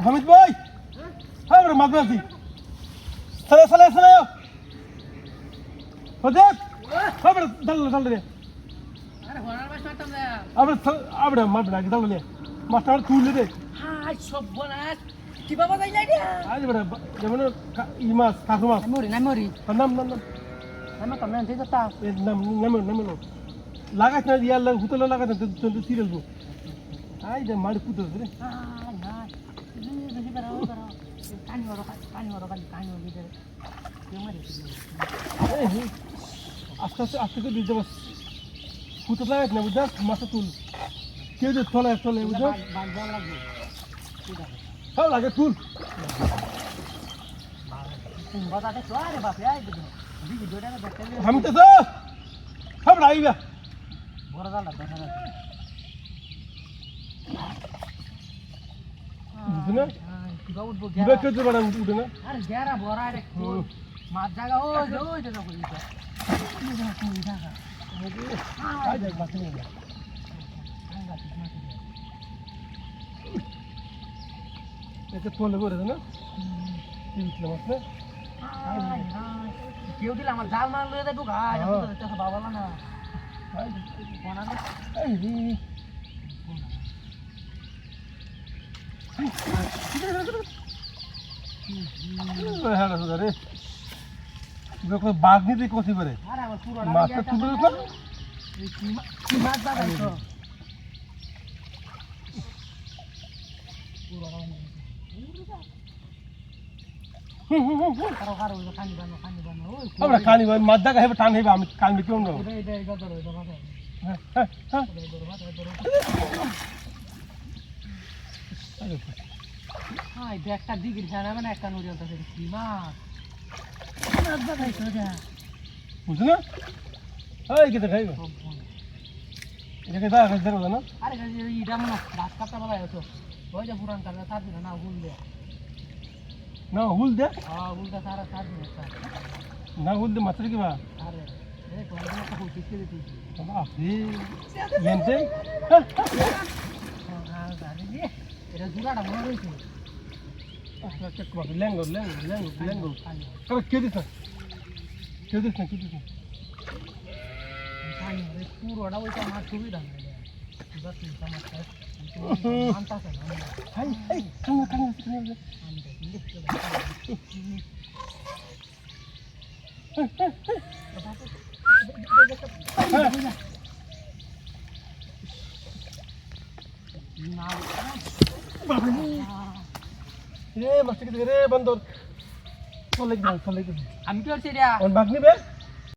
হামিদ ভাই হ্যাঁ বড় মাছ মাছি চলে চলে চলে হদেব হ্যাঁ বড় দল রে আরে হরার মাছ মারতাম না আবড় মাছ না দল রে মাছটা তুলে দে হাই সব বনাস কি বাবা যাই লাগে আজ বড় যেমন ই মাছ কাকু মাছ মরি না মরি নাম নাম নাম নাম কম না দিতে তা নাম নাম নাম লাগাস না ইয়ার হুতলে লাগাস না তুই সিরিয়াস গো আই দে মারি পুতো রে হাই হাই বেশি বেরা কানি হরো কানি হরো দিতে কেউ মারি আস্তে আস্তে আস্তে করে দিতে বাস পুতো লাগাস না বুঝছ মাথা তুল কেউ যে তলে বুঝছ বাঁধা লাগবে ঠিক আছে সব লাগে তুল বাজাতে তো আরে বাপ এই দিদি দুইটা দেখতে আমি তো সব রাইবা বড় জাল দেখা যাচ্ছে বুঝছ না কিবা উঠবো দিবে কেউ যে বাড়া উঠে না আরে গেরা বড়া রে মাছ জায়গা ওই জায়গা কই এটা কি জায়গা কই জায়গা আই দেখ বাকি নেই এটা তোলে করে না কি দিলাম আপনি কেউ দিলে আমার জাল মার লয়ে দেবো গায় বাবা না এই রে বাঘ নিতে কষি করে মাছটা তুলে মাছ বাগাই তো আমরা কানি মাছ দেখা হেবে টান হেবে আমি কানবে কেউ না একটা দিঘির ছাড়া মানে একটা নদী আছে কি মাছ মাছ বাগাইছো বুঝছো না এই কেটে খাইবে এটাকে দা খাই দেবো না আরে ইটা মনে গাছ কাটতে বলা হতো ওই যে পুরান কালে সার দিন না হুল দে না হুল দে হ্যাঁ হুলটা সারা সার দিন না হুল দে মাছের কি বা আরে এই কোন একটা হুল কিসে দিতি আপনি এনতে হ্যাঁ জানি রে এটা জুড়াটা মনে রইছে চেক করো লেঙ্গো কবে কে দিছ না পানি রে পুরোটা ওইটা মাছ ছবি দাম রে বাস সমস্যা মানতাছে না হাই কানে রে মাছ থেকে রে বন্দর চলে গেল আমি কি করছি রে বাঘ নিবে